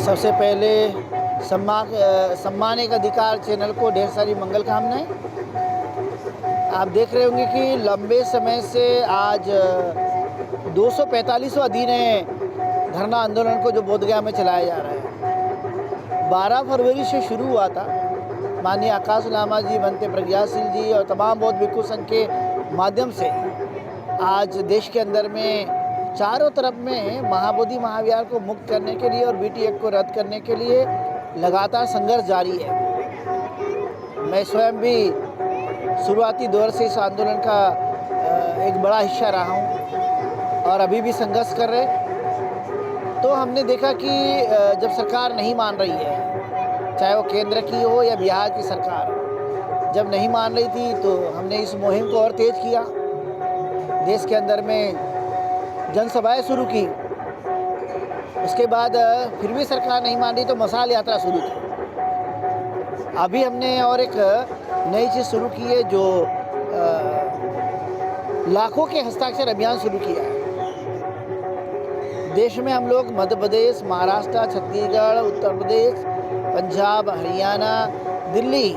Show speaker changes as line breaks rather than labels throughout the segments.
सबसे पहले सम्मान एक अधिकार चैनल को ढेर सारी मंगल कामनाएं। आप देख रहे होंगे कि लंबे समय से आज 245वां दिन है धरना आंदोलन को जो बोधगया में चलाया जा रहा है। 12 फरवरी से शुरू हुआ था। माननीय आकाश लामा जी, बनते प्रज्ञाशील जी और तमाम बौद्ध भिक्षु संघ के माध्यम से आज देश के अंदर में चारों तरफ में महाबोधि महाविहार को मुक्त करने के लिए और बीटी एक्ट को रद्द करने के लिए लगातार संघर्ष जारी है। मैं स्वयं भी शुरुआती दौर से इस आंदोलन का एक बड़ा हिस्सा रहा हूँ और अभी भी संघर्ष कर रहे। तो हमने देखा कि जब सरकार नहीं मान रही है, चाहे वो केंद्र की हो या बिहार की सरकार, जब नहीं मान रही थी तो हमने इस मुहिम को और तेज किया। देश के अंदर में जनसभाएं शुरू की। उसके बाद फिर भी सरकार नहीं मान रही तो मशाल यात्रा शुरू की। अभी हमने और एक नई चीज़ शुरू की है, जो लाखों के हस्ताक्षर अभियान शुरू किया है। देश में हम लोग मध्य प्रदेश, महाराष्ट्र, छत्तीसगढ़, उत्तर प्रदेश, पंजाब, हरियाणा, दिल्ली,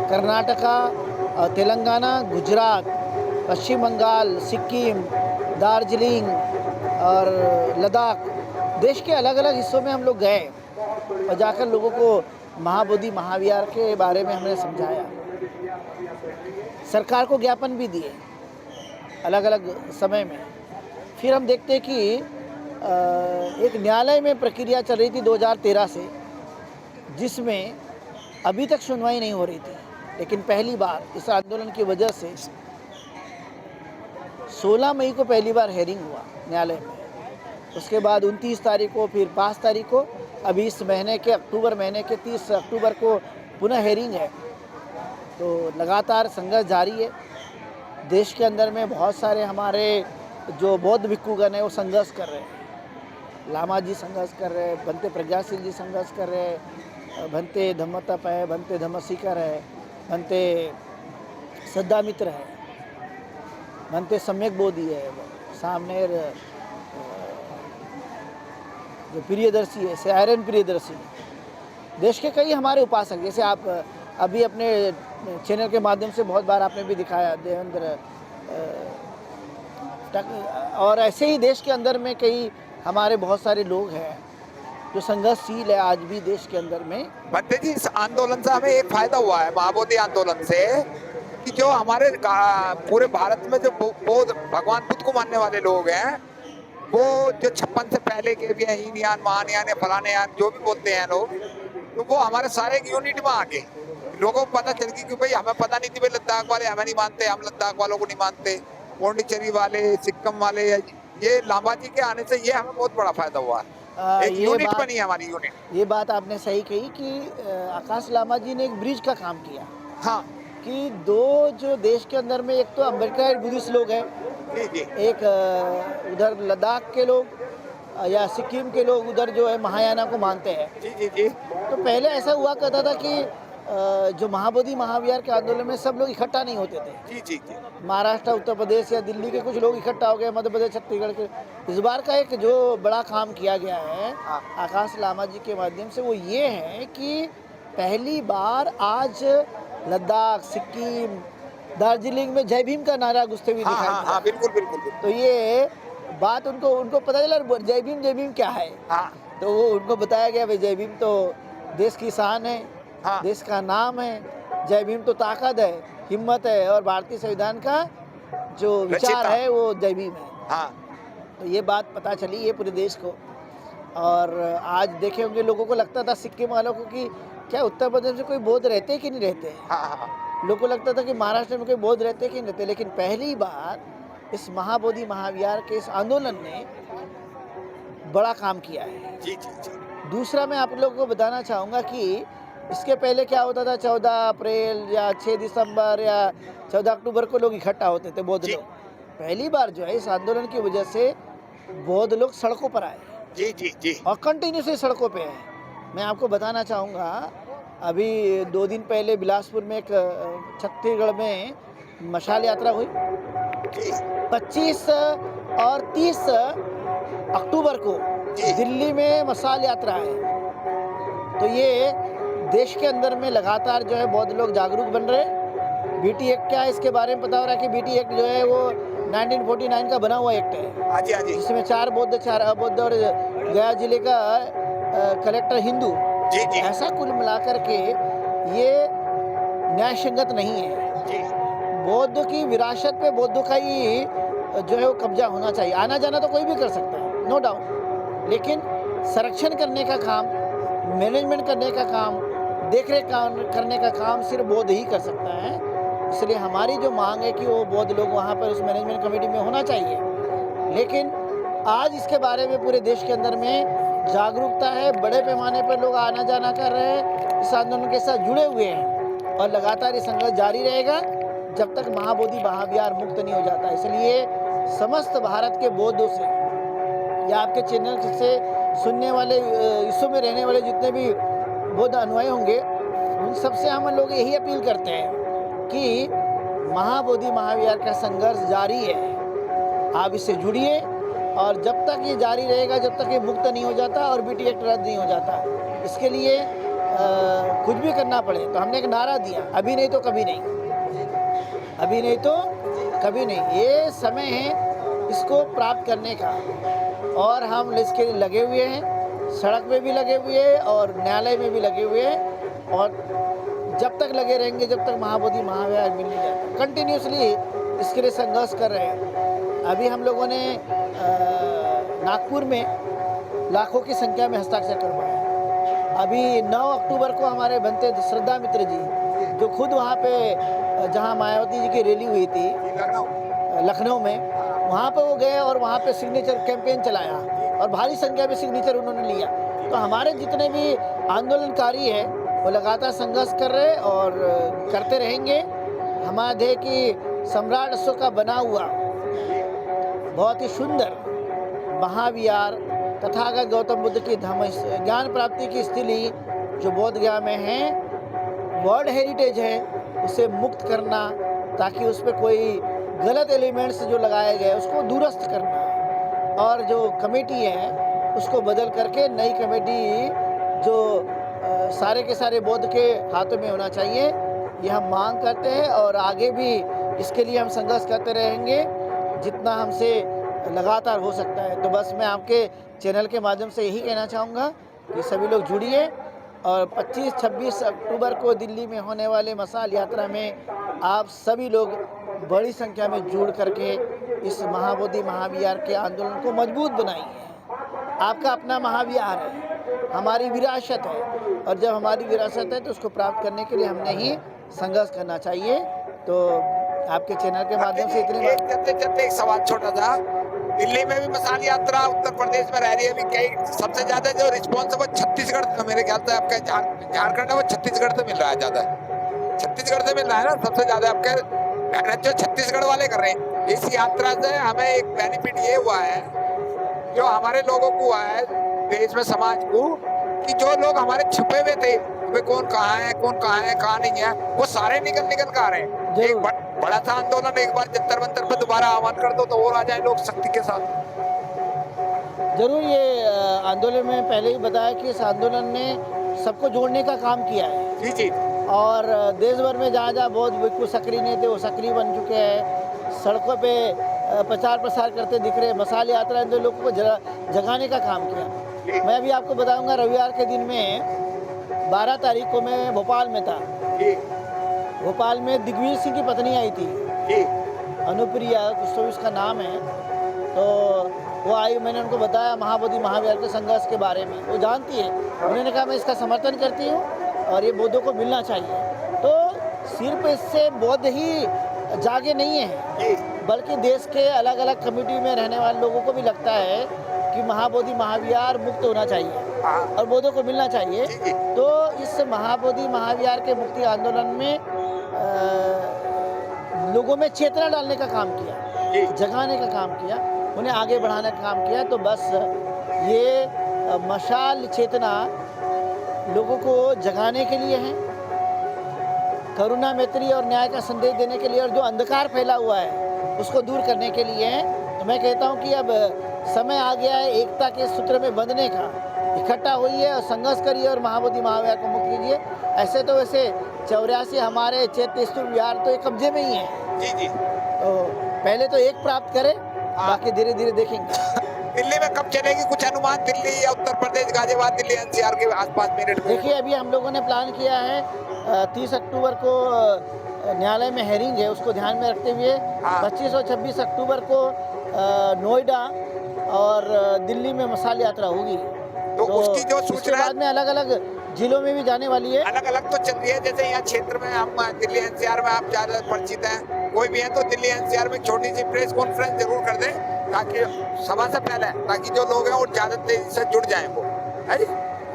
कर्नाटका, तेलंगाना, गुजरात, पश्चिम बंगाल, सिक्किम, दार्जिलिंग और लद्दाख, देश के अलग अलग हिस्सों में हम लोग गए और जाकर लोगों को महाबोधि महाविहार के बारे में हमने समझाया। सरकार को ज्ञापन भी दिए अलग अलग समय में। फिर हम देखते कि एक न्यायालय में प्रक्रिया चल रही थी 2013 से, जिसमें अभी तक सुनवाई नहीं हो रही थी। लेकिन पहली बार इस आंदोलन की वजह से 16 मई को पहली बार हेयरिंग हुआ न्यायालय में। उसके बाद 29 तारीख को, फिर 5 तारीख को, अभी इस महीने के अक्टूबर महीने के 30 अक्टूबर को पुनः हेयरिंग है। तो लगातार संघर्ष जारी है। देश के अंदर में बहुत सारे हमारे जो बौद्ध भिक्षुगण हैं वो संघर्ष कर रहे हैं। लामा जी संघर्ष कर रहे हैं, बनते प्रज्ञाशील जी संघर्ष कर रहे हैं, बनते धम्मतप है, बनते धम्मसीकर है, बनते सद्दामित्र है, बनते सम्यक बोधि है, सामने जो प्रियदर्शी है, सायरन प्रियदर्शी। देश के कई हमारे उपासक, जैसे आप अभी अपने चैनल के माध्यम से बहुत बार आपने भी दिखाया देवेंद्र, और ऐसे ही देश के अंदर में कई हमारे बहुत सारे लोग हैं जो संघर्षशील है आज भी देश के अंदर में।
बंते जी, इस आंदोलन से हमें एक फायदा हुआ है, महाबोधि आंदोलन से, कि जो हमारे पूरे भारत में जो बौद्ध भगवान बुद्ध को मानने वाले लोग हैं, वो जो 56 से पहले के भी हैं, हीनयान, महायान या फलाने यान जो भी बोलते हैं लोग, तो वो हमारे सारे एक यूनिट में आके लोगों को पता चल गई कि भाई हमें पता नहीं थी, भाई लद्दाख वाले हमें नहीं मानते, हम लद्दाख वालों को नहीं मानते, पौंडीचेरी वाले, सिक्किम वाले, ये लामा जी के आने से ये हमें बहुत बड़ा फायदा हुआ है। एक यूनिट बनी है हमारी यूनिट।
ये बात आपने सही कही कि आकाश लामा जी ने एक ब्रिज का काम किया।
हाँ,
कि दो जो देश के अंदर में, एक तो अम्बेडकर बुद्धिस्ट लोग हैं, एक उधर लद्दाख के लोग या सिक्किम के लोग उधर जो है महायाना को मानते हैं।
जी।
तो पहले ऐसा हुआ करता था कि जो महाबोधि महाविहार के आंदोलन में सब लोग इकट्ठा नहीं होते थे।
जी।
महाराष्ट्र, उत्तर प्रदेश या दिल्ली के कुछ लोग इकट्ठा हो गए, मध्य प्रदेश, छत्तीसगढ़ के। इस बार का एक जो बड़ा काम किया गया है आकाश लामा जी के माध्यम से, वो ये है कि पहली बार आज लद्दाख, सिक्किम, दार्जिलिंग में जय भीम का नारा गुस्ते हुए दिखाई दिया।
हाँ, बिल्कुल।
तो ये बात उनको पता चला जय भीम क्या है। तो वो उनको बताया गया, भाई जय भीम तो देश की शान है, देश का नाम है, जय भीम तो ताकत है, हिम्मत है, और भारतीय संविधान का जो विचार है वो जय भीम है। तो ये बात पता चली ये पूरे देश को। और आज देखे होंगे, लोगों को लगता था सिक्किम वालों को कि क्या उत्तर प्रदेश में कोई बौद्ध रहते कि नहीं रहते। लोगों को लगता था कि महाराष्ट्र में कोई बौद्ध रहते कि नहीं रहते। लेकिन पहली बार इस महाबोधि महाविहार के इस आंदोलन ने बड़ा काम किया है।
जी।
दूसरा, मैं आप लोगों को बताना चाहूँगा कि इसके पहले क्या होता था, 14 अप्रैल या 6 दिसंबर या 14 अक्टूबर को लोग इकट्ठा होते थे बौद्ध लोग। पहली बार जो है इस आंदोलन की वजह से बौद्ध लोग सड़कों पर आए।
जी।
और कंटिन्यूसली सड़कों पे हैं। मैं आपको बताना चाहूँगा, अभी 2 दिन पहले बिलासपुर में एक छत्तीसगढ़ में मशाल यात्रा हुई। 25 और 30 अक्टूबर को दिल्ली में मशाल यात्रा है। तो ये देश के अंदर में लगातार जो है बौद्ध लोग जागरूक बन रहे हैं। बीटी एक्ट क्या है इसके बारे में पता हो रहा है कि बीटी एक्ट जो है वो 1949 का बना हुआ एक्ट है,
हाँ जी, हाँ जी,
जिसमें 4 बौद्ध 4 अबौद्ध और गया जिले का कलेक्टर हिंदू,
जी जी
ऐसा कुल मिलाकर के ये न्याय संगत नहीं है।
जी,
बौद्ध की विरासत पे बौद्धों का ही जो है वो कब्जा होना चाहिए। आना जाना तो कोई भी कर सकता है, नो डाउट, लेकिन संरक्षण करने का काम, मैनेजमेंट करने का काम, देखरेख करने का काम सिर्फ बौद्ध ही कर सकता है। इसलिए हमारी जो मांग है कि वो बौद्ध लोग वहाँ पर उस मैनेजमेंट कमेटी में होना चाहिए। लेकिन आज इसके बारे में पूरे देश के अंदर में जागरूकता है, बड़े पैमाने पर लोग आना जाना कर रहे हैं, इस आंदोलन के साथ जुड़े हुए हैं और लगातार ये संघर्ष जारी रहेगा जब तक महाबोधि महाविहार मुक्त नहीं हो जाता। इसलिए समस्त भारत के बौद्धों से या आपके चैनल से सुनने वाले विश्व में रहने वाले जितने भी बौद्ध अनुयायी होंगे, उन सबसे हम लोग यही अपील करते हैं कि महाबोधि महाविहार का संघर्ष जारी है, आप इससे जुड़िए और जब तक ये जारी रहेगा, जब तक ये मुक्त नहीं हो जाता और बीटी एक्ट रद्द नहीं हो जाता, इसके लिए कुछ भी करना पड़े। तो हमने एक नारा दिया, अभी नहीं तो कभी नहीं, अभी नहीं तो कभी नहीं। ये समय है इसको प्राप्त करने का और हम इसके लिए लगे हुए हैं, सड़क पे भी लगे हुए हैं और न्यायालय में भी लगे हुए हैं और जब तक लगे रहेंगे जब तक महाबोधि महाविहार मिल नहीं जाता। कंटिन्यूसली इसके लिए संघर्ष कर रहे हैं। अभी हम लोगों ने नागपुर में लाखों की संख्या में हस्ताक्षर करवाए। अभी 9 अक्टूबर को हमारे बनते श्रद्धा मित्र जी, जो खुद वहाँ पे जहाँ मायावती जी की रैली हुई थी लखनऊ में, वहाँ पे वो गए और वहाँ पे सिग्नेचर कैंपेन चलाया और भारी संख्या में सिग्नेचर उन्होंने लिया। तो हमारे जितने भी आंदोलनकारी हैं वो लगातार संघर्ष कर रहे हैं और करते रहेंगे। हमारा ध्येय कि सम्राट अशोक का बना हुआ बहुत ही सुंदर महाविहार तथागत गौतम बुद्ध की धम्म ज्ञान प्राप्ति की स्थली जो बोध गया में है, वर्ल्ड हेरिटेज है, उसे मुक्त करना ताकि उस पर कोई गलत एलिमेंट्स जो लगाए गए उसको दुरुस्त करना और जो कमेटी है उसको बदल करके नई कमेटी जो सारे के सारे बौद्ध के हाथों में होना चाहिए, ये हम मांग करते हैं और आगे भी इसके लिए हम संघर्ष करते रहेंगे जितना हमसे लगातार हो सकता है। तो बस मैं आपके चैनल के माध्यम से यही कहना चाहूँगा कि सभी लोग जुड़िए और 25-26 अक्टूबर को दिल्ली में होने वाले मशाल यात्रा में आप सभी लोग बड़ी संख्या में जुड़ करके इस महाबोधि महाविहार के आंदोलन को मजबूत बनाइए। आपका अपना महाविहार है, हमारी विरासत है और जब हमारी विरासत है तो उसको प्राप्त करने के लिए हमने ही संघर्ष करना चाहिए। तो आपके चैनल के माध्यम से इतनी बात।
चलते एक सवाल छोटा सा, दिल्ली में भी मशाल यात्रा उत्तर प्रदेश में रह रही है अभी, कई सबसे ज्यादा जो रिस्पॉन्स है वो छत्तीसगढ़ से, मेरे ख्याल से आपका झारखंड है वो छत्तीसगढ़ से मिल रहा है, ज्यादा छत्तीसगढ़ से मिल रहा है ना सबसे ज्यादा, आपके जो छत्तीसगढ़ वाले कर रहे हैं। इस यात्रा से हमें एक बेनिफिट ये हुआ है जो हमारे लोगों को हुआ है, देश में समाज को, कि जो लोग हमारे छुपे हुए थे, वे कौन कहाँ है कहाँ नहीं है, वो सारे निकल कर आ रहे हैं। एक बड़ा सा आंदोलन एक बार जंतर मंतर पे दोबारा आह्वान कर दो तो और आ जाए लोग शक्ति के साथ।
जरूर, ये आंदोलन में पहले ही बताया कि इस आंदोलन ने सबको जोड़ने का काम किया है।
जी जी।
और देश भर में जहाँ बहुत बिल्कुल सक्रिय नहीं थे वो सक्रिय बन चुके हैं, सड़कों पे प्रचार प्रसार करते दिख रहे। मशाल यात्रा ने लोगों को जगाने का काम किया। मैं अभी आपको बताऊंगा, रविवार के दिन में 12 तारीख को मैं भोपाल में था। भोपाल में दिग्विजय सिंह की पत्नी आई थी, अनुप्रिया कुछ तो उसका नाम है, तो वो आई। मैंने उनको बताया महाबोधि महाविहार के संघर्ष के बारे में, वो जानती है। उन्होंने कहा मैं इसका समर्थन करती हूँ और ये बौद्धों को मिलना चाहिए। तो सिर्फ इससे बौद्ध ही जागे नहीं है, बल्कि देश के अलग अलग कम्युनिटी में रहने वाले लोगों को भी लगता है कि महाबोधि महाविहार मुक्त होना चाहिए और बौद्धों को मिलना चाहिए। तो इस महाबोधि महाविहार के मुक्ति आंदोलन में लोगों में चेतना डालने का काम किया, जगाने का काम किया, उन्हें आगे बढ़ाने का काम किया। तो बस ये मशाल चेतना लोगों को जगाने के लिए है, करुणा मैत्री और न्याय का संदेश देने के लिए, और जो अंधकार फैला हुआ है उसको दूर करने के लिए है। तो मैं कहता हूँ कि अब समय आ गया है एकता के सूत्र में बंधने का, इकट्ठा होइए और संघर्ष करिए और महाबोधि महाविहार को मुक्त कीजिए। ऐसे तो वैसे 84 हमारे चैत्य स्तूप विहार तो ये कब्जे में ही है,
जी जी।
तो पहले तो एक प्राप्त करें, बाकी धीरे धीरे देखेंगे।
दिल्ली में कब चलेगी, कुछ अनुमान? दिल्ली या उत्तर प्रदेश, गाजियाबाद, दिल्ली एनसीआर के आसपास मिनट में?
देखिए अभी हम लोगों ने प्लान किया है 30 अक्टूबर को न्यायालय में हेयरिंग है, उसको ध्यान में रखते हुए 25 और 26 अक्टूबर को नोएडा और दिल्ली में मसाल यात्रा होगी।
तो उसकी जो
इसके
सूचना
बाद में अलग अलग जिलों में भी जाने वाली है।
अलग अलग तो चल रही है, जैसे यहाँ क्षेत्र में हम दिल्ली एनसीआर में आप ज्यादा परिचित हैं, कोई भी है तो दिल्ली एनसीआर में छोटी सी प्रेस कॉन्फ्रेंस जरूर कर दें ताकि सभा से पहले, ताकि जो लोग हैं वो ज्यादा तेजी से जुड़ जाएं वो, है जी।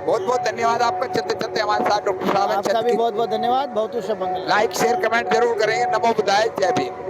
बहुत बहुत धन्यवाद आपका। चलते चलते हमारे साथ डॉक्टर साहब हैं।
आपका भी बहुत बहुत धन्यवाद। बहुत शुभ मंगल।
लाइक शेयर कमेंट जरूर करेंगे। नमो बुद्धाय, जय भीम।